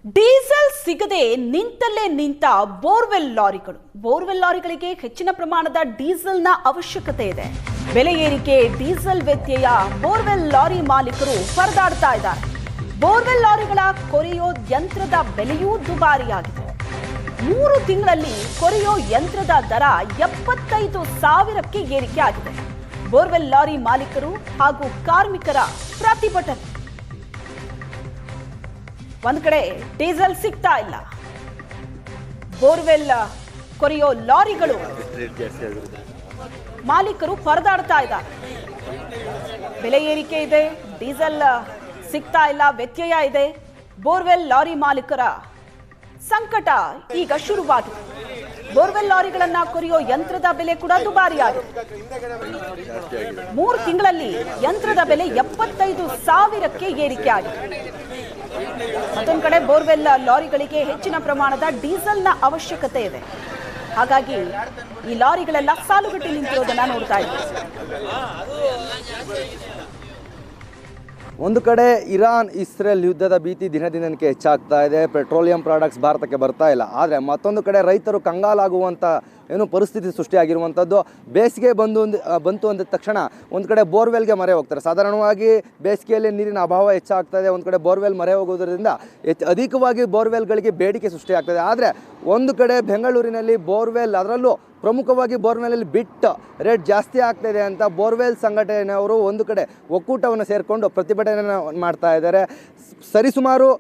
Diesel ಸಿಗದೆ ನಿಂತಲ್ಲೇ ನಿಂತ borewell ಲಾರಿಗಳಿಗೆ ಹೆಚ್ಚಿನ ಪ್ರಮಾಣದ ಡೀಸೆಲ್ನ ಅವಶ್ಯಕತೆ ಇದೆ. ಬೆಲೆ ಏರಿಕೆ, ಡೀಸೆಲ್ ವ್ಯತ್ಯಯ, ಬೋರ್ವೆಲ್ ಲಾರಿ ಮಾಲೀಕರು ಪರದಾಡ್ತಾ ಇದ್ದಾರೆ. ಬೋರ್ವೆಲ್ ಲಾರಿಗಳ ಕೊರೆಯೋ ಯಂತ್ರದ ಬೆಲೆಯೂ ದುಬಾರಿಯಾಗಿದೆ. 3 ತಿಂಗಳಲ್ಲಿ ಕೊರೆಯೋ ಯಂತ್ರದ ದರ 75,000ಕ್ಕೆ ಏರಿಕೆ ಆಗಿದೆ. ಬೋರ್ವೆಲ್ ಲಾರಿ ಮಾಲೀಕರು ಹಾಗೂ ಕಾರ್ಮಿಕರ ಪ್ರತಿಭಟನೆ. ಒಂದ್ ಕಡೆ ಡೀಸೆಲ್ ಸಿಗ್ತಾ ಇಲ್ಲ, ಬೋರ್ವೆಲ್ ಕೊರೆಯೋ ಲಾರಿಗಳು ಮಾಲೀಕರು ಪರದಾಡ್ತಾ ಇದ್ದಾರೆ. ಬೆಲೆ ಏರಿಕೆ ಇದೆ, ಡೀಸೆಲ್ ಸಿಗ್ತಾ ಇಲ್ಲ, ವ್ಯತ್ಯಯ ಇದೆ. ಬೋರ್ವೆಲ್ ಲಾರಿ ಮಾಲೀಕರ ಸಂಕಟ ಈಗ ಶುರುವಾಗಿದೆ. ಬೋರ್ವೆಲ್ ಲಾರಿಗಳನ್ನ ಕೊರೆಯೋ ಯಂತ್ರದ ಬೆಲೆ ಕೂಡ ದುಬಾರಿಯಾಗಿದೆ. 3 ತಿಂಗಳಲ್ಲಿ ಯಂತ್ರದ ಬೆಲೆ 75,000ಕ್ಕೆ ಏರಿಕೆ ಆಗಿದೆ. ಮತ್ತೊಂದು ಕಡೆ ಬೋರ್ವೆಲ್ ಲಾರಿಗಳಿಗೆ ಹೆಚ್ಚಿನ ಪ್ರಮಾಣದ ಡೀಸೆಲ್ನ ಅವಶ್ಯಕತೆ ಇದೆ. ಹಾಗಾಗಿ ಈ ಲಾರಿಗಳೆಲ್ಲ ಸಾಲುಗಟ್ಟಿ ನಿಂತಿರೋದನ್ನ ನೋಡ್ತಾ ಇದ್ದೀವಿ. ಒಂದು ಕಡೆ ಇರಾನ್ ಇಸ್ರೇಲ್ ಯುದ್ಧದ ಭೀತಿ ದಿನದಿನಕ್ಕೆ ಹೆಚ್ಚಾಗ್ತಾ ಇದೆ. ಪೆಟ್ರೋಲಿಯಂ ಪ್ರಾಡಕ್ಟ್ಸ್ ಭಾರತಕ್ಕೆ ಬರ್ತಾ ಇಲ್ಲ. ಆದರೆ ಮತ್ತೊಂದು ಕಡೆ ರೈತರು ಕಂಗಾಲಾಗುವಂಥ ಪರಿಸ್ಥಿತಿ ಸೃಷ್ಟಿಯಾಗಿರುವಂಥದ್ದು. ಬೇಸಿಗೆ ಬಂತು ಅಂದ ತಕ್ಷಣ ಒಂದು ಕಡೆ ಬೋರ್ವೆಲ್ಗೆ ಮೊರೆ ಹೋಗ್ತಾರೆ. ಸಾಧಾರಣವಾಗಿ ಬೇಸಿಗೆಯಲ್ಲಿ ನೀರಿನ ಅಭಾವ ಹೆಚ್ಚಾಗ್ತಾ ಇದೆ. ಒಂದು ಕಡೆ ಬೋರ್ವೆಲ್ ಮೊರೆ ಹೋಗೋದ್ರಿಂದ ಅಧಿಕವಾಗಿ ಬೋರ್ವೆಲ್ಗಳಿಗೆ ಬೇಡಿಕೆ ಸೃಷ್ಟಿಯಾಗ್ತದೆ. ಆದರೆ ಒಂದು ಕಡೆ ಬೆಂಗಳೂರಿನಲ್ಲಿ ಬೋರ್ವೆಲ್, ಅದರಲ್ಲೂ ಪ್ರಮುಖವಾಗಿ ಬೋರ್ವೆಲಲ್ಲಿ ಬಿಟ್ ರೇಟ್ ಜಾಸ್ತಿ ಆಗ್ತಾಯಿದೆ ಅಂತ ಬೋರ್ವೆಲ್ ಸಂಘಟನೆಯವರು ಒಂದು ಕಡೆ ಒಕ್ಕೂಟವನ್ನು ಸೇರಿಕೊಂಡು ಪ್ರತಿಭಟನೆಯನ್ನು ಮಾಡ್ತಾ ಇದ್ದಾರೆ. ಸರಿಸುಮಾರು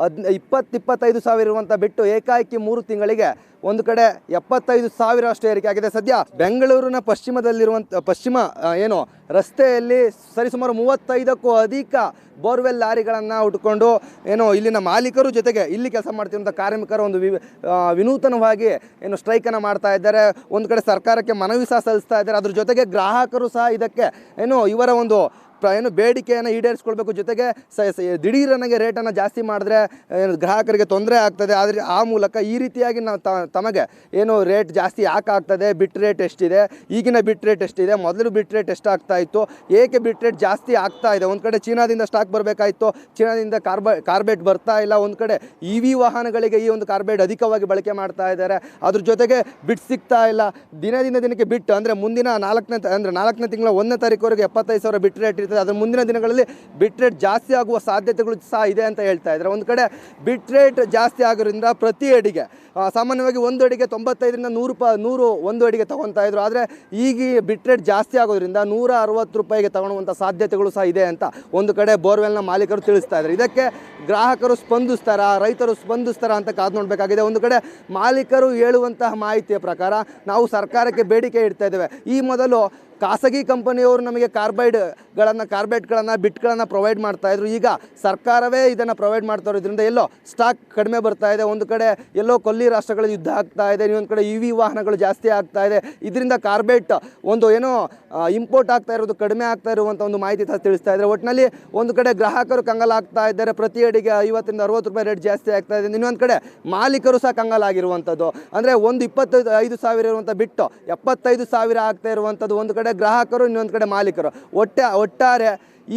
20-25 ಸಾವಿರ ಇರುವಂಥ ಬಿಟ್ಟು ಏಕಾಏಕಿ 3 ತಿಂಗಳಿಗೆ ಒಂದು ಕಡೆ 75,000 ಅಷ್ಟು ಏರಿಕೆ ಆಗಿದೆ. ಸದ್ಯ ಬೆಂಗಳೂರಿನ ಪಶ್ಚಿಮ ರಸ್ತೆಯಲ್ಲಿ ಸರಿಸುಮಾರು 35ಕ್ಕೂ ಅಧಿಕ ಬೋರ್ವೆಲ್ ಲಾರಿಗಳನ್ನು ಉಟ್ಕೊಂಡು ಇಲ್ಲಿನ ಮಾಲೀಕರು ಜೊತೆಗೆ ಇಲ್ಲಿ ಕೆಲಸ ಮಾಡ್ತಿರುವಂಥ ಕಾರ್ಮಿಕರು ಒಂದು ವಿನೂತನವಾಗಿ ಸ್ಟ್ರೈಕನ್ನು ಮಾಡ್ತಾ ಇದ್ದಾರೆ. ಒಂದು ಕಡೆ ಸರ್ಕಾರಕ್ಕೆ ಮನವಿ ಸಹ ಸಲ್ಲಿಸ್ತಾ ಇದ್ದಾರೆ. ಅದ್ರ ಜೊತೆಗೆ ಗ್ರಾಹಕರು ಸಹ ಇದಕ್ಕೆ ಇವರ ಒಂದು ಬೇಡಿಕೆಯನ್ನು ಈಡೇರಿಸ್ಕೊಳ್ಬೇಕು. ಜೊತೆಗೆ ದಿಢೀರನಾಗೆ ರೇಟನ್ನು ಜಾಸ್ತಿ ಮಾಡಿದ್ರೆ ಗ್ರಾಹಕರಿಗೆ ತೊಂದರೆ ಆಗ್ತದೆ. ಆದರೆ ಆ ಮೂಲಕ ಈ ರೀತಿಯಾಗಿ ನಾವು ತಮಗೆ ರೇಟ್ ಜಾಸ್ತಿ ಯಾಕೆ ಆಗ್ತದೆ, ಬಿಟ್ ರೇಟ್ ಎಷ್ಟಿದೆ, ಈಗಿನ ಬಿಟ್ ರೇಟ್ ಎಷ್ಟಿದೆ, ಮೊದಲು ಬಿಟ್ ರೇಟ್ ಎಷ್ಟಾಗ್ತಾ ಇತ್ತು, ಏಕೆ ಬಿಟ್ ರೇಟ್ ಜಾಸ್ತಿ ಆಗ್ತಾ ಇದೆ. ಒಂದು ಕಡೆ ಚೀನಾದಿಂದ ಸ್ಟಾಕ್ ಬರಬೇಕಾಯಿತು, ಚೀನಾದಿಂದ ಕಾರ್ಬೈಡ್ ಬರ್ತಾ ಇಲ್ಲ. ಒಂದು ಕಡೆ EV ವಾಹನಗಳಿಗೆ ಈ ಒಂದು ಕಾರ್ಬೈಡ್ ಅಧಿಕವಾಗಿ ಬಳಕೆ ಮಾಡ್ತಾ ಇದ್ದಾರೆ. ಅದ್ರ ಜೊತೆಗೆ ಬಿಟ್ ಸಿಗ್ತಾ ಇಲ್ಲ. ದಿನಕ್ಕೆ ಬಿಟ್ ಅಂದರೆ ಮುಂದಿನ 4ನೇ ತಿಂಗಳ 1ನೇ ತಾರೀಕುವರೆಗೆ 75,000 ಬಿಟ್ ರೇಟ್. ಅದರ ಮುಂದಿನ ದಿನಗಳಲ್ಲಿ ಬಿಟ್ ರೇಟ್ ಜಾಸ್ತಿ ಆಗುವ ಸಾಧ್ಯತೆಗಳು ಸಹ ಇದೆ ಅಂತ ಹೇಳ್ತಾ ಇದ್ದಾರೆ. ಒಂದು ಕಡೆ ಬಿಟ್ ರೇಟ್ ಜಾಸ್ತಿ ಆಗೋದ್ರಿಂದ ಪ್ರತಿ ಅಡಿಗೆ ಸಾಮಾನ್ಯವಾಗಿ ಒಂದು ಅಡಿಗೆ 95ರಿಂದ 100 ಒಂದು ಅಡಿಗೆ ತೊಗೊತಾ ಇದ್ರು. ಆದರೆ ಈಗ ಬಿಟ್ ರೇಟ್ ಜಾಸ್ತಿ ಆಗೋದ್ರಿಂದ 160 ರೂಪಾಯಿಗೆ ತಗೊಳ್ಳುವಂಥ ಸಾಧ್ಯತೆಗಳು ಸಹ ಇದೆ ಅಂತ ಒಂದು ಕಡೆ ಬೋರ್ವೆಲ್ನ ಮಾಲೀಕರು ತಿಳಿಸ್ತಾ ಇದ್ದಾರೆ. ಇದಕ್ಕೆ ಗ್ರಾಹಕರು ಸ್ಪಂದಿಸ್ತಾರಾ, ರೈತರು ಸ್ಪಂದಿಸ್ತಾರಾ ಅಂತ ಕಾದು ನೋಡಬೇಕಾಗಿದೆ. ಒಂದು ಕಡೆ ಮಾಲೀಕರು ಹೇಳುವಂತಹ ಮಾಹಿತಿಯ ಪ್ರಕಾರ ನಾವು ಸರ್ಕಾರಕ್ಕೆ ಬೇಡಿಕೆ ಇಡ್ತಾ ಇದ್ದೇವೆ. ಈ ಮೊದಲು ಖಾಸಗಿ ಕಂಪನಿಯವರು ನಮಗೆ ಕಾರ್ಬೈಡ್ಗಳನ್ನು ಬಿಟ್ಗಳನ್ನು ಪ್ರೊವೈಡ್ ಮಾಡ್ತಾಯಿದ್ರು. ಈಗ ಸರ್ಕಾರವೇ ಇದನ್ನು ಪ್ರೊವೈಡ್ ಮಾಡ್ತಾ ಇರೋದ್ರಿಂದ ಎಲ್ಲೋ ಸ್ಟಾಕ್ ಕಡಿಮೆ ಬರ್ತಾ ಇದೆ. ಒಂದು ಕಡೆ ಎಲ್ಲೋ ಕೊಲ್ಲಿ ರಾಷ್ಟ್ರಗಳ ಯುದ್ಧ ಆಗ್ತಾ ಇದೆ, ಇನ್ನೊಂದು ಕಡೆ EV ವಾಹನಗಳು ಜಾಸ್ತಿ ಆಗ್ತಾ ಇದೆ. ಇದರಿಂದ ಕಾರ್ಬೈಡ್ ಇಂಪೋರ್ಟ್ ಆಗ್ತಾ ಇರೋದು ಕಡಿಮೆ ಆಗ್ತಾ ಇರುವಂಥ ಒಂದು ಮಾಹಿತಿ ತಿಳಿಸ್ತಾ ಇದ್ದಾರೆ. ಒಟ್ಟಿನಲ್ಲಿ ಒಂದು ಕಡೆ ಗ್ರಾಹಕರು ಕಂಗಾಲಾಗ್ತಾ ಇದ್ದಾರೆ. ಪ್ರತಿ ಅಡಿಗೆ 50ರಿಂದ 60 ರೂಪಾಯಿ ರೇಟ್ ಜಾಸ್ತಿ ಆಗ್ತಾ ಇದೆ. ಇನ್ನೊಂದು ಕಡೆ ಮಾಲೀಕರು ಸಹ ಕಂಗಾಲಾಗಿರುವಂಥದ್ದು. ಅಂದರೆ ಒಂದು 25,000 ಇರುವಂಥ ಬಿಟ್ಟು 75,000 ಆಗ್ತಾ ಇರುವಂಥದ್ದು. ಒಂದು ಕಡೆ ಗ್ರಾಹಕರು, ಇನ್ನೊಂದು ಕಡೆ ಮಾಲೀಕರು. ಒಟ್ಟಾರೆ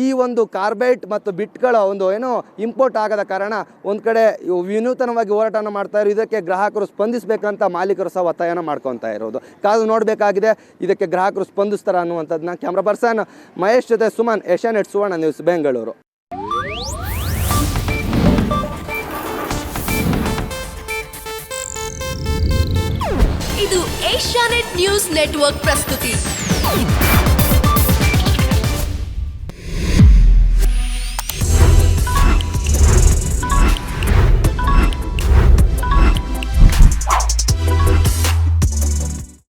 ಈ ಒಂದು ಕಾರ್ಬೈಡ್ ಮತ್ತು ಬಿಟ್ಗಳ ಇಂಪೋರ್ಟ್ ಆಗದ ಕಾರಣ ಒಂದು ಕಡೆ ವಿನೂತನವಾಗಿ ಹೋರಾಟವನ್ನು ಮಾಡ್ತಾ ಇರೋದು. ಇದಕ್ಕೆ ಗ್ರಾಹಕರು ಸ್ಪಂದಿಸಬೇಕಂತ ಮಾಲೀಕರು ಸಹ ಒತ್ತಾಯನ ಮಾಡ್ಕೊತಾ ಇರೋದು. ಕಾದು ನೋಡಬೇಕಾಗಿದೆ ಇದಕ್ಕೆ ಗ್ರಾಹಕರು ಸ್ಪಂದಿಸ್ತಾರ ಅನ್ನುವಂಥದ್ದನ್ನ. ಕ್ಯಾಮ್ರಾ ಪರ್ಸನ್ ಮಹೇಶ್ ಜೊತೆ ಸುಮನ್, ಏಷ್ಯಾನೆಟ್ ಸುವರ್ಣ ನ್ಯೂಸ್, ಬೆಂಗಳೂರು. ಇದು ಏಷ್ಯಾನೆಟ್ ನ್ಯೂಸ್ ನೆಟ್ವರ್ಕ್ ಪ್ರಸ್ತುತಿ.